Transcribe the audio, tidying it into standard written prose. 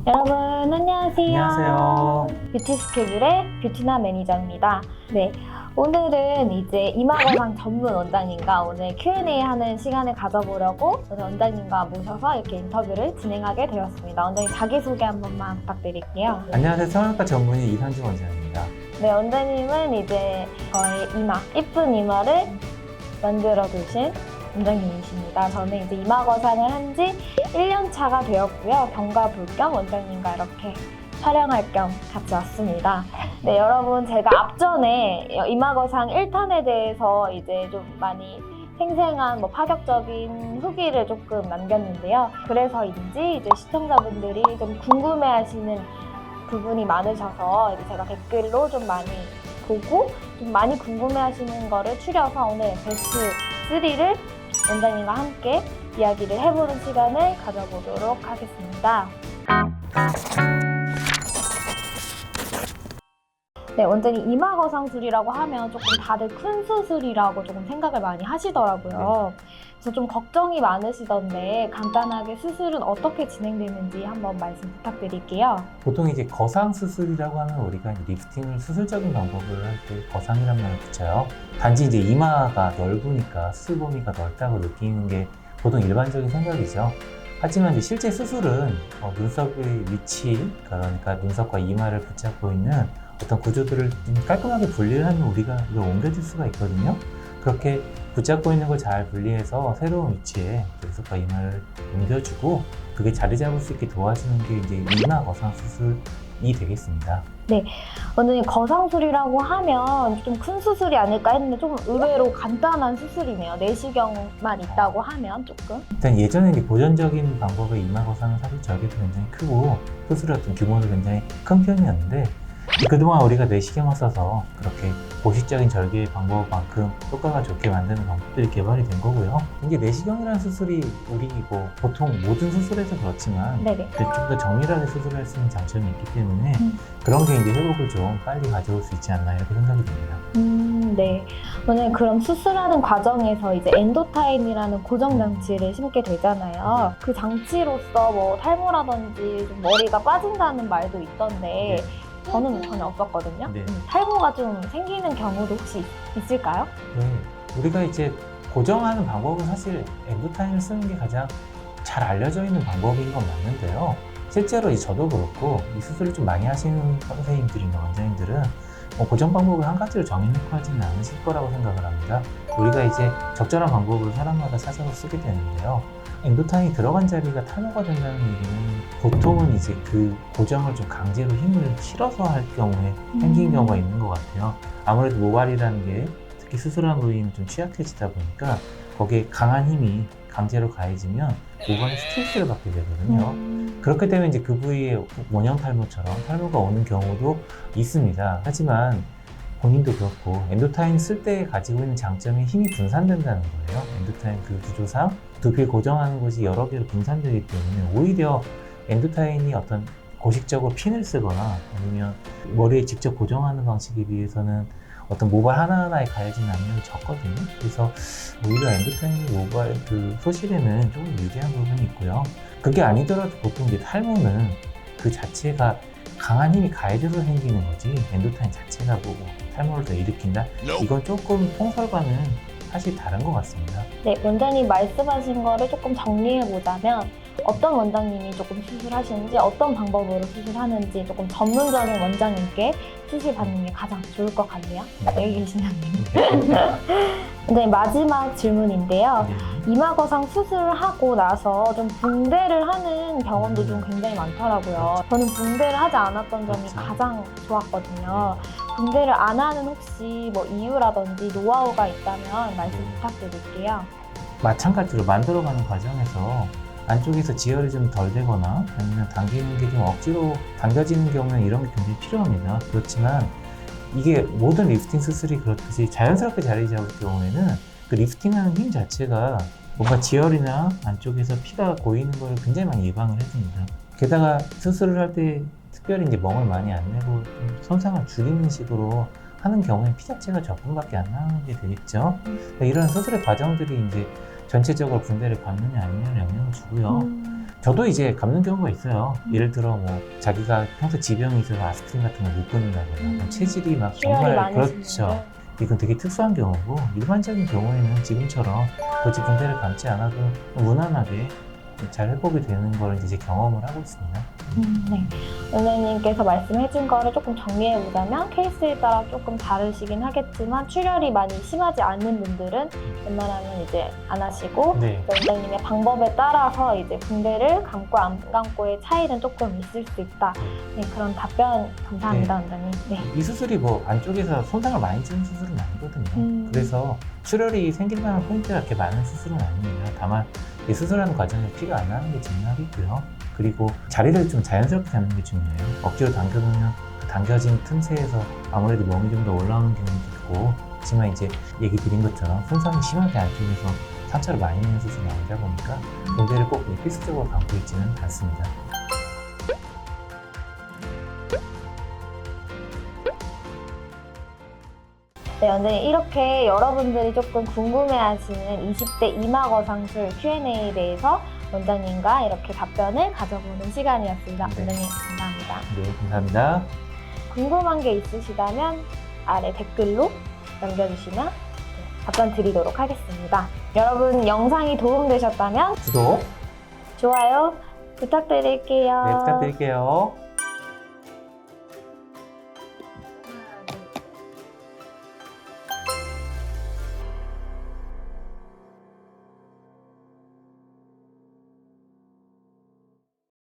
여러분 안녕하세요. 안녕하세요. 뷰티 스케줄의 뷰티나 매니저입니다. 네, 오늘은 이제 이마거상 전문 원장님과 오늘 Q&A 하는 시간을 가져보려고 오늘 원장님과 모셔서 이렇게 인터뷰를 진행하게 되었습니다. 원장님 자기소개 한 번만 부탁드릴게요. 안녕하세요. 성형외과 전문의 이상준 원장입니다. 네, 원장님은 이제 저의 이마, 예쁜 이마를 만들어주신 원장님이십니다. 저는 이제 이마거상을 한 지 1년 차가 되었고요. 병가 볼 겸 원장님과 이렇게 촬영할 겸 같이 왔습니다. 네, 여러분 제가 앞전에 이마거상 1탄에 대해서 이제 좀 많이 생생한 파격적인 후기를 조금 남겼는데요. 그래서인지 이제 시청자분들이 좀 궁금해하시는 부분이 많으셔서 이제 제가 댓글로 좀 많이 보고 좀 많이 궁금해하시는 거를 추려서 오늘 베스트 3를 원장님과 함께 이야기를 해보는 시간을 가져보도록 하겠습니다. 네, 원장님 이마거상술이라고 하면 조금 다들 큰 수술이라고 조금 생각을 많이 하시더라고요. 그래서 좀 걱정이 많으시던데 간단하게 수술은 어떻게 진행되는지 한번 말씀 부탁드릴게요. 보통 이제 거상 수술이라고 하면 우리가 리프팅을 수술적인 방법을 할 때 거상이라는 말을 붙여요. 단지 이제 이마가 넓으니까 수술 범위가 넓다고 느끼는 게 보통 일반적인 생각이죠. 하지만 이제 실제 수술은 눈썹의 위치, 그러니까 눈썹과 이마를 붙잡고 있는 어떤 구조들을 깔끔하게 분리를 하면 우리가 이걸 옮겨줄 수가 있거든요. 그렇게 붙잡고 있는 걸 잘 분리해서 새로운 위치에 눈썹과 이마를 옮겨주고 그게 자리 잡을 수 있게 도와주는 게 이제 이마 거상 수술이 되겠습니다. 네, 원장님 거상술이라고 하면 좀 큰 수술이 아닐까 했는데 좀 의외로 간단한 수술이네요. 내시경만 있다고 하면 조금. 일단 예전에 이제 고전적인 방법의 이마 거상은 사실 절개도 굉장히 크고 수술의 어떤 규모도 굉장히 큰 편이었는데 그동안 우리가 내시경을 써서 그렇게 보식적인 절개 방법만큼 효과가 좋게 만드는 방법들이 개발이 된 거고요. 이게 내시경이라는 수술이 우리 보통 모든 수술에서 그렇지만 좀 더 정밀하게 수술할 수 있는 장점이 있기 때문에 그런 게 이제 회복을 좀 빨리 가져올 수 있지 않나 이렇게 생각이 듭니다. 네. 오늘 그럼 수술하는 과정에서 이제 엔도타임이라는 고정 장치를 심게 되잖아요. 그 장치로서 탈모라든지 좀 머리가 빠진다는 말도 있던데 저는 전혀 없었거든요. 네. 탈모가 좀 생기는 경우도 혹시 있을까요? 네. 우리가 이제 고정하는 방법은 사실 엔도타임을 쓰는 게 가장 잘 알려져 있는 방법인 건 맞는데요. 실제로 저도 그렇고 이 수술을 좀 많이 하시는 선생님들이나 원장님들은 고정 방법을 한 가지로 정해놓고 하지는 않으실 거라고 생각을 합니다. 우리가 이제 적절한 방법을 사람마다 찾아서 쓰게 되는데요. 엔도타임이 들어간 자리가 탈모가 된다는 얘기는 보통은 이제 그 고정을 좀 강제로 힘을 실어서 할 경우에 생기는 경우가 있는 것 같아요. 아무래도 모발이라는 게 특히 수술한 부위는 좀 취약해지다 보니까 거기에 강한 힘이 강제로 가해지면 모발에 스트레스를 받게 되거든요. 그렇게 되면 이제 그 부위에 원형 탈모처럼 탈모가 오는 경우도 있습니다. 하지만 본인도 그렇고 엔도타임 쓸 때 가지고 있는 장점이 힘이 분산된다는 거예요. 엔도타임 그 구조상 두피를 고정하는 곳이 여러 개로 분산되기 때문에 오히려 엔도타임이 어떤 고식적으로 핀을 쓰거나 아니면 머리에 직접 고정하는 방식에 비해서는 어떤 모발 하나하나에 가해지는 압력이 적거든요. 그래서 오히려 엔도타임이 모발 그 소실에는 조금 유리한 부분이 있고요. 그게 아니더라도 보통 이제 탈모는 그 자체가 강한 힘이 가해져서 생기는 거지 엔도타임 자체가 탈모를 더 일으킨다? 이건 조금 통설과는 사실 다른 것 같습니다. 네, 원장님 말씀하신 거를 조금 정리해보자면 어떤 원장님이 조금 수술하시는지 어떤 방법으로 수술하는지 조금 전문적인 원장님께 수술 받는 게 가장 좋을 것 같네요. 여기 계시면. 네, 마지막 질문인데요. 이마거상 수술하고 나서 좀 붕대를 하는 경험도 좀 굉장히 많더라고요. 저는 붕대를 하지 않았던 점이 가장 좋았거든요. 붕대를 안 하는 혹시 이유라든지 노하우가 있다면 말씀 부탁드릴게요. 마찬가지로 만들어가는 과정에서 안쪽에서 지혈이 좀 덜 되거나 아니면 당기는 게 좀 억지로 당겨지는 경우는 이런 게 굉장히 필요합니다. 그렇지만 이게 모든 리프팅 수술이 그렇듯이 자연스럽게 자리 잡을 경우에는 그 리프팅하는 힘 자체가 뭔가 지혈이나 안쪽에서 피가 고이는 걸 굉장히 많이 예방을 해줍니다. 게다가 수술을 할 때 특별히 이제 멍을 많이 안 내고 좀 손상을 줄이는 식으로 하는 경우에 피 자체가 적분밖에 안 나오게 되겠죠. 이런 수술의 과정들이 이제 전체적으로 붕대를 감느냐 아니냐를 영향을 주고요. 저도 이제 감는 경우가 있어요. 예를 들어 뭐 자기가 평소 지병이 있어서 아스피린 같은 걸 못 끊는다거나 뭐 체질이 막 출혈이 정말 많으신 그렇죠. 분들. 이건 되게 특수한 경우고 일반적인 경우에는 지금처럼 굳이 붕대를 감지 않아도 무난하게 잘 회복이 되는 걸 이제 경험을 하고 있습니다. 네. 원장님께서 말씀해준 거를 조금 정리해보자면 케이스에 따라 조금 다르시긴 하겠지만 출혈이 많이 심하지 않는 분들은 웬만하면 이제 안 하시고 네. 원장님의 방법에 따라서 이제 붕대를 감고 안 감고의 차이는 조금 있을 수 있다. 네, 그런 답변 감사합니다, 원장님. 네. 이 수술이 뭐 안쪽에서 손상을 많이 주는 수술은 아니거든요. 그래서 출혈이 생길 만한 포인트가 그렇게 많은 수술은 아닙니다. 다만 이 수술하는 과정에서 피가 안 나는 게 중요하겠고요. 그리고 자리를 좀 자연스럽게 잡는 게 중요해요. 억지로 당겨놓으면 그 당겨진 틈새에서 아무래도 몸이 좀 더 올라오는 경우도 있고, 하지만 이제 얘기 드린 것처럼 손상이 심하게 안쪽에서 상처를 많이 내는 수술이 아니다 보니까 붕대를 꼭 필수적으로 감고 있지는 않습니다. 네, 오늘 이렇게 여러분들이 조금 궁금해하시는 20대 이마거상술 Q&A에 대해서 원장님과 이렇게 답변을 가져보는 시간이었습니다. 네. 원장님 감사합니다. 네, 감사합니다. 궁금한 게 있으시다면 아래 댓글로 남겨주시면 답변 드리도록 하겠습니다. 여러분 영상이 도움되셨다면 구독, 좋아요 부탁드릴게요. 네, 부탁드릴게요.